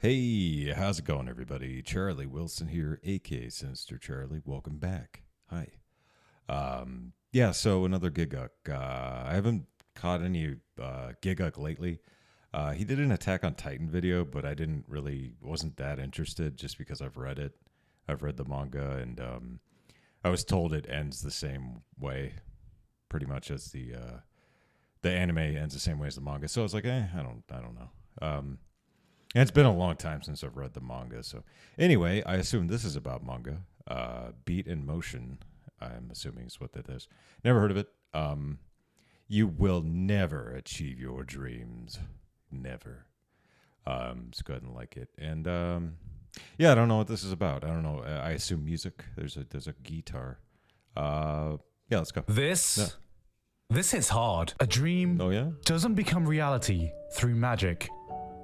Hey, how's it going, everybody? Charlie Wilson here, aka Sinister Charlie. Welcome back. Hi. So another Gigguk. I haven't caught any Gigguk lately. He did an Attack on Titan video, but I wasn't that interested just because I've read it. I've read the manga, and I was told it ends the same way, pretty much as the anime ends the same way as the manga. So I was like, I don't know. And it's been a long time since I've read the manga. So anyway, I assume this is about manga. Beat in Motion, I'm assuming is what that is. Never heard of it. You will never achieve your dreams. Never. Just go ahead and like it. And I don't know what this is about. I don't know. I assume music. There's a guitar. Let's go. This hits hard. A dream doesn't become reality through magic.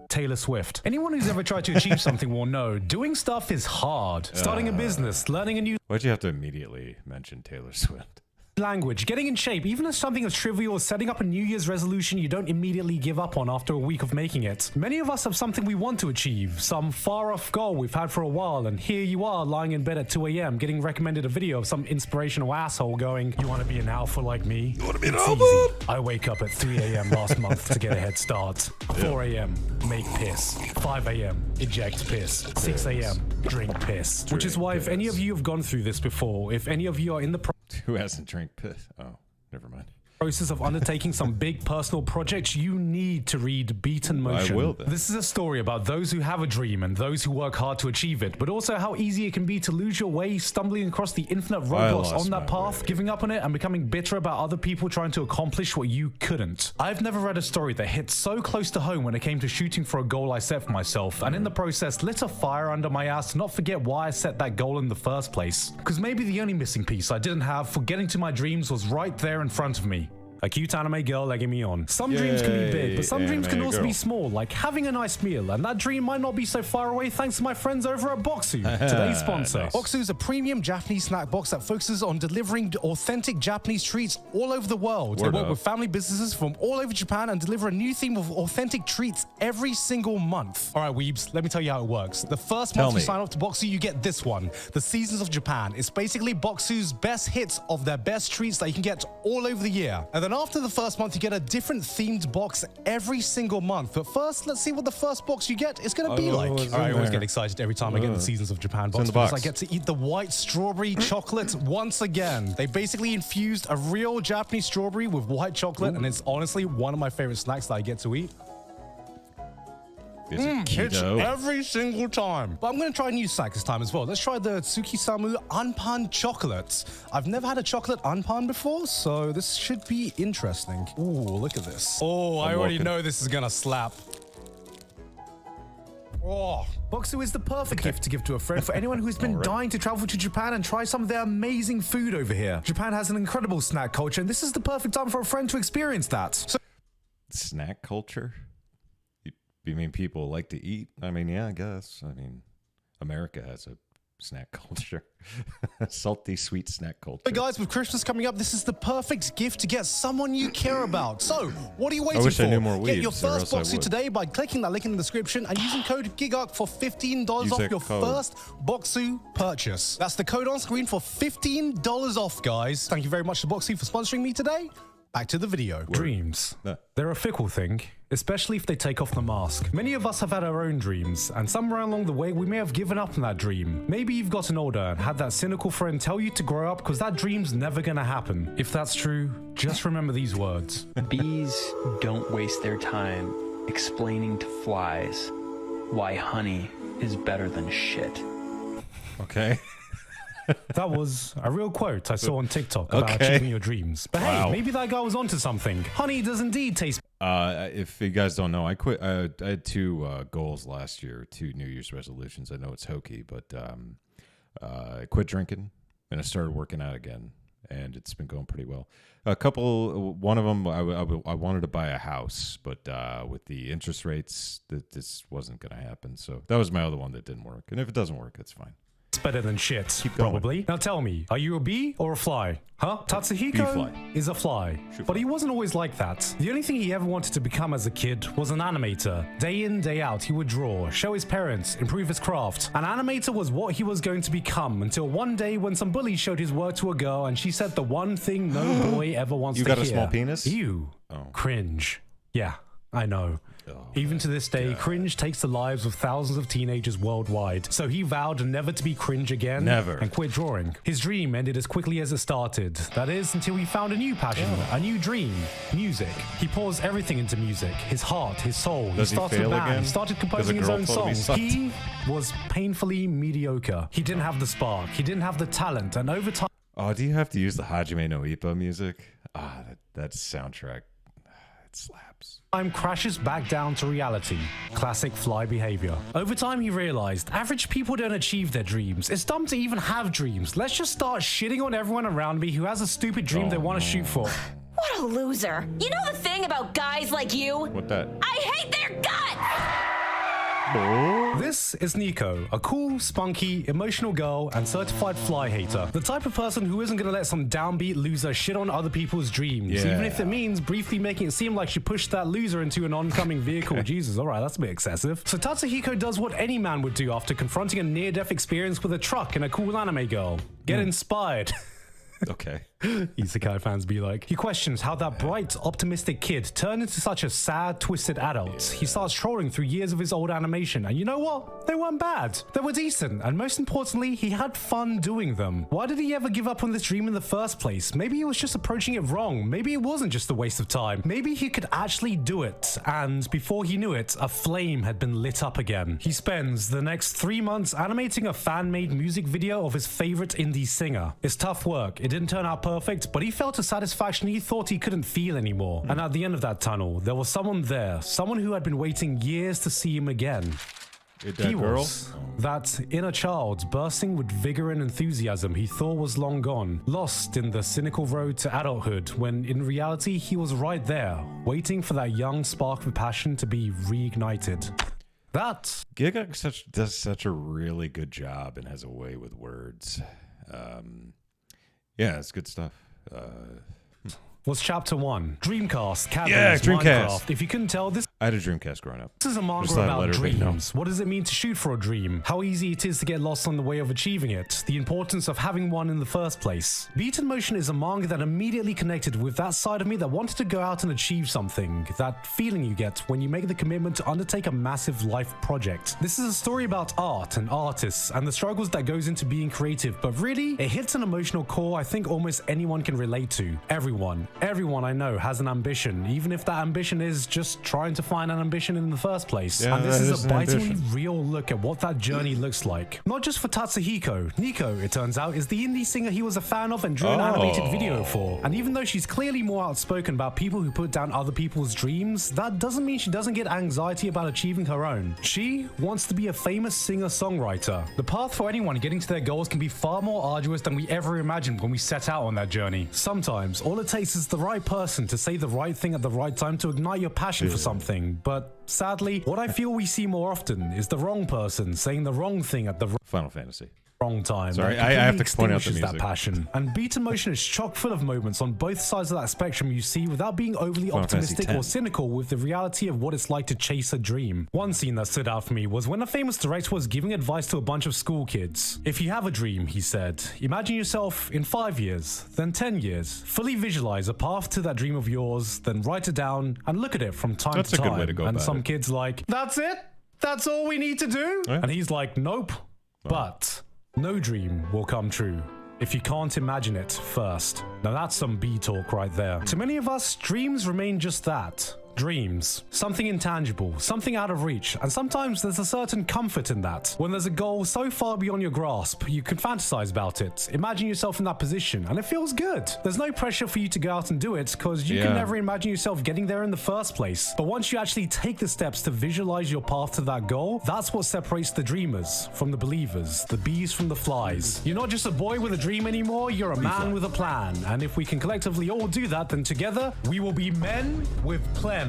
Taylor Swift. Anyone who's ever tried to achieve something will know doing stuff is hard. Starting a business, learning a new Why'd you have to immediately mention Taylor Swift? language, getting in shape, even as something as trivial as setting up a New Year's resolution you don't immediately give up on after a week of making it. Many of us have something we want to achieve, some far-off goal we've had for a while, and here you are lying in bed at 2 a.m. getting recommended a video of some inspirational asshole going, "You want to be an alpha like me? You want to be an alpha? Easy. I wake up at 3 a.m. last month to get a head start. 4 a.m. make piss. 5 a.m. eject piss. 6 a.m. drink piss." Which is why if any of you have gone through this before, if any of you are in the Who hasn't drank piss? Oh, never mind. process of undertaking some big personal projects, you need to read Beat in Motion. I will then. This is a story about those who have a dream and those who work hard to achieve it, but also how easy it can be to lose your way, stumbling across the infinite roadblocks on that path, giving up on it, and becoming bitter about other people trying to accomplish what you couldn't. I've never read a story that hit so close to home when it came to shooting for a goal I set for myself, and in the process lit a fire under my ass to not forget why I set that goal in the first place. Because maybe the only missing piece I didn't have for getting to my dreams was right there in front of me. A cute anime girl egging me on. Some dreams can be big, but some dreams can also be small, like having a nice meal, and that dream might not be so far away thanks to my friends over at Boxu, today's sponsor. Nice. Boxu is a premium Japanese snack box that focuses on delivering authentic Japanese treats all over the world. They work with family businesses from all over Japan and deliver a new theme of authentic treats every single month. All right, weebs, let me tell you how it works. The first month you sign up to Boxu, you get this one, the Seasons of Japan. It's basically Boxu's best hits of their best treats that you can get all over the year. And then after the first month, you get a different themed box every single month. But first, let's see what the first box you get is going to be like. All right, I always get excited every time I get the Seasons of Japan box because I get to eat the white strawberry chocolate once again. They basically infused a real Japanese strawberry with white chocolate, and it's honestly one of my favorite snacks that I get to eat. It's every single time. But I'm going to try a new snack this time as well. Let's try the Tsukisamu Anpan chocolate. I've never had a chocolate anpan before, so this should be interesting. Ooh, look at this. Oh, I already know this is going to slap. Oh. Boxu is the perfect gift to give to a friend for anyone who's been dying to travel to Japan and try some of their amazing food over here. Japan has an incredible snack culture, and this is the perfect time for a friend to experience that. Snack culture? You mean people like to eat? I mean, yeah, I guess. I mean, America has a snack culture. Salty, sweet snack culture. Hey guys, with Christmas coming up, this is the perfect gift to get someone you care about. So, what are you waiting for? I knew more weebs, get your first Boxu today by clicking that link in the description and using code Gigguk for $15 off your first Boxu purchase. That's the code on screen for $15 off, guys. Thank you very much to Boxu for sponsoring me today. Back to the video. Dreams. They're a fickle thing, especially if they take off the mask. Many of us have had our own dreams, and somewhere along the way we may have given up on that dream. Maybe you've gotten older and had that cynical friend tell you to grow up because that dream's never gonna happen. If that's true, just remember these words. Bees don't waste their time explaining to flies why honey is better than shit. Okay. That was a real quote I saw on TikTok about achieving your dreams. But hey, maybe that guy was onto something. Honey does indeed taste... If you guys don't know, I quit. I had two goals last year, 2 New Year's resolutions. I know it's hokey, but I quit drinking and I started working out again, and it's been going pretty well. One of them, I wanted to buy a house, but with the interest rates, this wasn't going to happen. So that was my other one that didn't work. And if it doesn't work, it's fine. It's better than shit, Keep going. probably. Now tell me, are you a bee or a fly? Huh? Tatsuhiko fly. is a fly, but he wasn't always like that. The only thing he ever wanted to become as a kid was an animator. Day in, day out, he would draw, show his parents, improve his craft. An animator was what he was going to become until one day when some bully showed his work to a girl and she said the one thing no boy ever wants You to got hear. a small penis? Ew. Cringe. Yeah, I know. Even to this day, cringe takes the lives of thousands of teenagers worldwide. So he vowed never to be cringe again. Never. And quit drawing. His dream ended as quickly as it started. That is, until he found a new passion, a new dream, music. He pours everything into music. His heart, his soul. Does he he started fail a band. again? He started 'Cause a composing his girl own told him he songs. sucked. He was painfully mediocre. He didn't have the spark. He didn't have the talent. And over time... Oh, do you have to use the Hajime no Ippo music? That soundtrack, it slaps. Time crashes back down to reality. Classic fly behavior. Over time, he realized average people don't achieve their dreams. It's dumb to even have dreams. Let's just start shitting on everyone around me who has a stupid dream they want to shoot for. What a loser. You know the thing about guys like you? What that? I hate their guts! This is Nico, a cool, spunky, emotional girl and certified fly hater. The type of person who isn't gonna let some downbeat loser shit on other people's dreams, even if it means briefly making it seem like she pushed that loser into an oncoming vehicle. Jesus, alright, that's a bit excessive. So Tatsuhiko does what any man would do after confronting a near-death experience with a truck and a cool anime girl. Get inspired. Okay. Isekai fans be like. He questions how that bright, optimistic kid turned into such a sad, twisted adult. He starts trolling through years of his old animation, and you know what? They weren't bad. They were decent, and most importantly, he had fun doing them. Why did he ever give up on this dream in the first place? Maybe he was just approaching it wrong. Maybe it wasn't just a waste of time. Maybe he could actually do it, and before he knew it, a flame had been lit up again. He spends the next 3 months animating a fan-made music video of his favorite indie singer. It's tough work. It didn't turn out perfect, but he felt a satisfaction he thought he couldn't feel anymore. And at the end of that tunnel, there was someone there, someone who had been waiting years to see him again. He was that inner child bursting with vigor and enthusiasm he thought was long gone, lost in the cynical road to adulthood, when in reality he was right there, waiting for that young spark of passion to be reignited. That Gigguk does such a really good job and has a way with words. Yeah, it's good stuff. was Chapter 1. Dreamcast, cabins, Dreamcast. Minecraft. If you couldn't tell, this I had a Dreamcast growing up. is a manga Just thought I'd about let everybody know. dreams. What does it mean to shoot for a dream? How easy it is to get lost on the way of achieving it? The importance of having one in the first place. Beat in Motion is a manga that immediately connected with that side of me that wanted to go out and achieve something. That feeling you get when you make the commitment to undertake a massive life project. This is a story about art and artists and the struggles that goes into being creative, but really, it hits an emotional core I think almost anyone can relate to. Everyone I know has an ambition, even if that ambition is just trying to find an ambition in the first place. Yeah, and this that is is a an bitingly ambition. real look at what that journey looks like. Not just for Tatsuhiko. Nico, it turns out, is the indie singer he was a fan of and drew an animated video for. And even though she's clearly more outspoken about people who put down other people's dreams, that doesn't mean she doesn't get anxiety about achieving her own. She wants to be a famous singer-songwriter. The path for anyone getting to their goals can be far more arduous than we ever imagined when we set out on that journey. Sometimes, all it takes is the right person to say the right thing at the right time to ignite your passion for something. But sadly, what I feel we see more often is the wrong person saying the wrong thing at the Final Fantasy. wrong time. Sorry, that I have to completely point out the extinguishes that music. passion. And Beat in Motion is chock full of moments on both sides of that spectrum you see without being overly Final Fantasy optimistic or X. cynical with the reality of what it's like to chase a dream. One scene that stood out for me was when a famous director was giving advice to a bunch of school kids. If you have a dream, he said, imagine yourself in 5 years, then 10 years. Fully visualize a path to that dream of yours, then write it down and look at it from time That's to a good time. way to go and about some it. kids like, that's it? That's all we need to do? Yeah. And he's like, nope. But no dream will come true if you can't imagine it first. Now that's some B talk right there. To many of us, dreams remain just that. Dreams. Something intangible, something out of reach, and sometimes there's a certain comfort in that. When there's a goal so far beyond your grasp, you can fantasize about it. Imagine yourself in that position, and it feels good. There's no pressure for you to go out and do it, because you can never imagine yourself getting there in the first place. But once you actually take the steps to visualize your path to that goal, that's what separates the dreamers from the believers, the bees from the flies. You're not just a boy with a dream anymore, you're a man with a plan. And if we can collectively all do that, then together, we will be men with plen.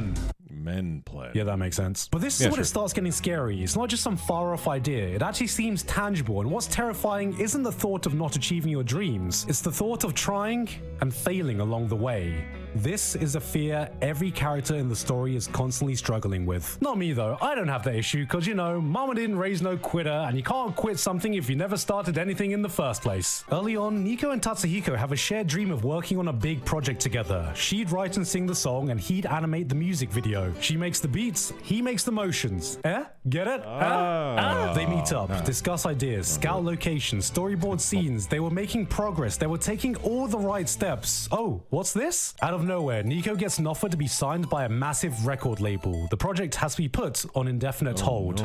men pledge. Yeah, that makes sense. But this is when it starts getting scary. It's not just some far-off idea. It actually seems tangible, and what's terrifying isn't the thought of not achieving your dreams. It's the thought of trying and failing along the way. This is a fear every character in the story is constantly struggling with. Not me though, I don't have that issue because, you know, mama didn't raise no quitter and you can't quit something if you never started anything in the first place. Early on, Nico and Tatsuhiko have a shared dream of working on a big project together. She'd write and sing the song and he'd animate the music video. She makes the beats, he makes the motions. Get it? They meet up, discuss ideas, scout locations, storyboard scenes. They were making progress. They were taking all the right steps. Oh, what's this? Out of nowhere, Nico gets an offer to be signed by a massive record label. The project has to be put on indefinite hold.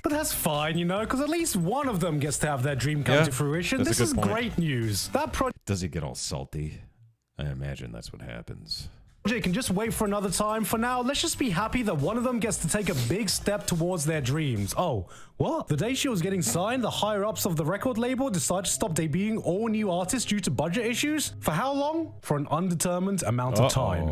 But that's fine, you know, because at least one of them gets to have their dream come to fruition. This is great news. That project does he get all salty? I imagine that's what happens. Can just wait for another time. For now, let's just be happy that one of them gets to take a big step towards their dreams. Oh, what? The day she was getting signed, the higher-ups of the record label decided to stop debuting all new artists due to budget issues? For how long? For an undetermined amount of time.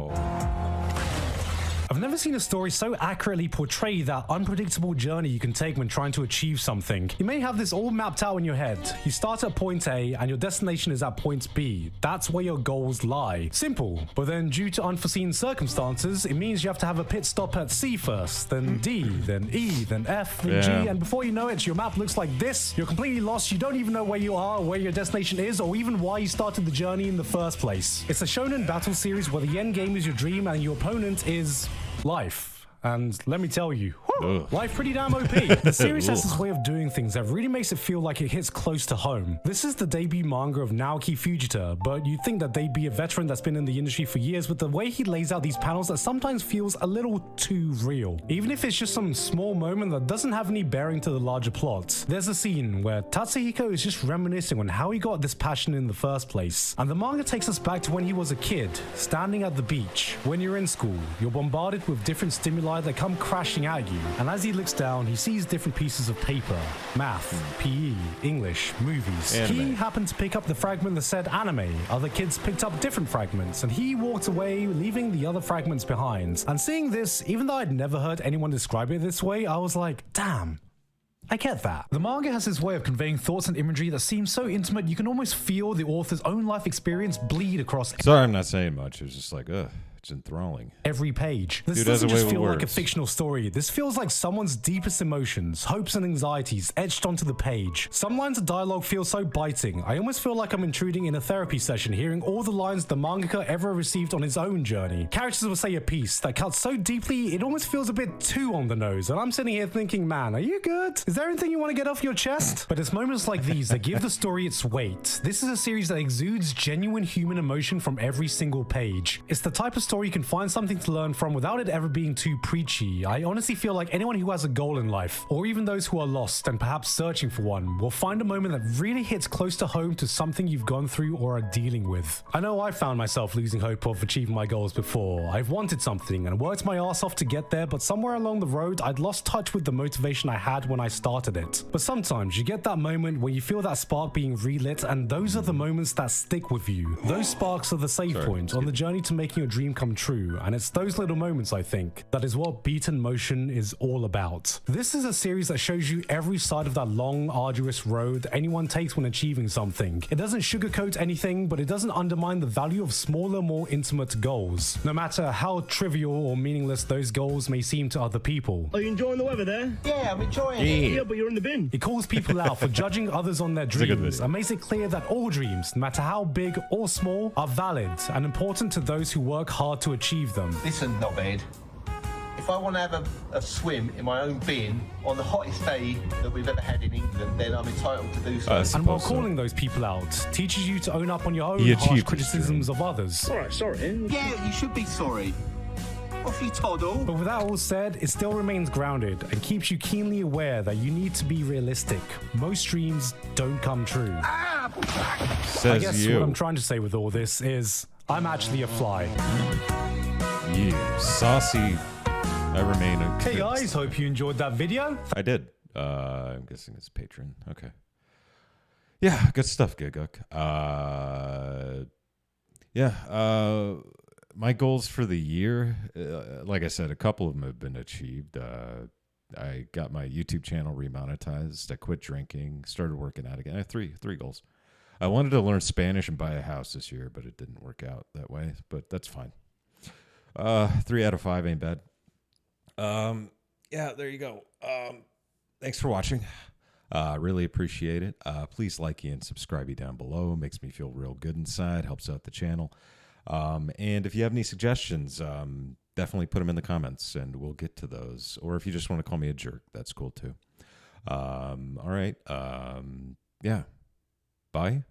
I've never seen a story so accurately portray that unpredictable journey you can take when trying to achieve something. You may have this all mapped out in your head. You start at point A and your destination is at point B. That's where your goals lie. Simple. But then due to unforeseen circumstances, it means you have to have a pit stop at C first, then D, then E, then F, then G, and before you know it, your map looks like this. You're completely lost. You don't even know where you are, or where your destination is, or even why you started the journey in the first place. It's a shonen battle series where the end game is your dream and your opponent is life. And let me tell you, life pretty damn OP. The series has this way of doing things that really makes it feel like it hits close to home. This is the debut manga of Naoki Fujita, but you'd think that they'd be a veteran that's been in the industry for years with the way he lays out these panels that sometimes feels a little too real. Even if it's just some small moment that doesn't have any bearing to the larger plot. There's a scene where Tatsuhiko is just reminiscing on how he got this passion in the first place. And the manga takes us back to when he was a kid, standing at the beach. When you're in school, you're bombarded with different stimuli that come crashing at you, and as he looks down, he sees different pieces of paper, math, PE, English, movies. He happened to pick up the fragment that said anime. Other kids picked up different fragments, and he walked away, leaving the other fragments behind. And seeing this, even though I'd never heard anyone describe it this way, I was like, damn, I get that. The manga has this way of conveying thoughts and imagery that seems so intimate you can almost feel the author's own life experience bleed across. Sorry, I'm not saying much. It was just like, it's enthralling. Every page. This doesn't just feel like a fictional story. This feels like someone's deepest emotions, hopes and anxieties etched onto the page. Some lines of dialogue feel so biting. I almost feel like I'm intruding in a therapy session, hearing all the lines the mangaka ever received on his own journey. Characters will say a piece that cuts so deeply, it almost feels a bit too on the nose. And I'm sitting here thinking, man, are you good? Is there anything you want to get off your chest? But it's moments like these that give the story its weight. This is a series that exudes genuine human emotion from every single page. It's the type of story you can find something to learn from without it ever being too preachy. I honestly feel like anyone who has a goal in life, or even those who are lost and perhaps searching for one, will find a moment that really hits close to home to something you've gone through or are dealing with. I know I found myself losing hope of achieving my goals before. I've wanted something and worked my ass off to get there, but somewhere along the road, I'd lost touch with the motivation I had when I started it. But sometimes you get that moment where you feel that spark being relit, and those are the moments that stick with you. Those sparks are the save point on the journey to making your dream come true, and it's those little moments, I think, that is what Beaten Motion is all about. This is a series that shows you every side of that long, arduous road anyone takes when achieving something. It doesn't sugarcoat anything, but it doesn't undermine the value of smaller, more intimate goals, no matter how trivial or meaningless those goals may seem to other people. Are you enjoying the weather there? Yeah, I'm enjoying it. Yeah, but you're in the bin. It calls people out for judging others on their dreams and makes it clear that all dreams, no matter how big or small, are valid and important to those who work hard to achieve them. Listen, knobhead. If I want to have a swim in my own bin on the hottest day that we've ever had in England, then I'm entitled to do so. And while calling those people out teaches you to own up on your own harsh criticisms of others. Alright, sorry. Yeah, you should be sorry. Off you toddle. But with that all said, it still remains grounded and keeps you keenly aware that you need to be realistic. Most dreams don't come true. I guess what I'm trying to say with all this is, I'm actually a fly. You saucy. I remain convinced. Hey guys, hope you enjoyed that video. I did. I'm guessing it's Patreon. Okay. Yeah, good stuff, Gigguk. my goals for the year, like I said, a couple of them have been achieved. I got my YouTube channel remonetized. I quit drinking, started working out again. I have three goals. I wanted to learn Spanish and buy a house this year, but it didn't work out that way. But that's fine. 3 out of 5 ain't bad. Yeah, there you go. Thanks for watching. Really appreciate it. Please like and subscribe down below. Makes me feel real good inside. Helps out the channel. And if you have any suggestions, definitely put them in the comments and we'll get to those. Or if you just want to call me a jerk, that's cool too. All right. Yeah. Bye.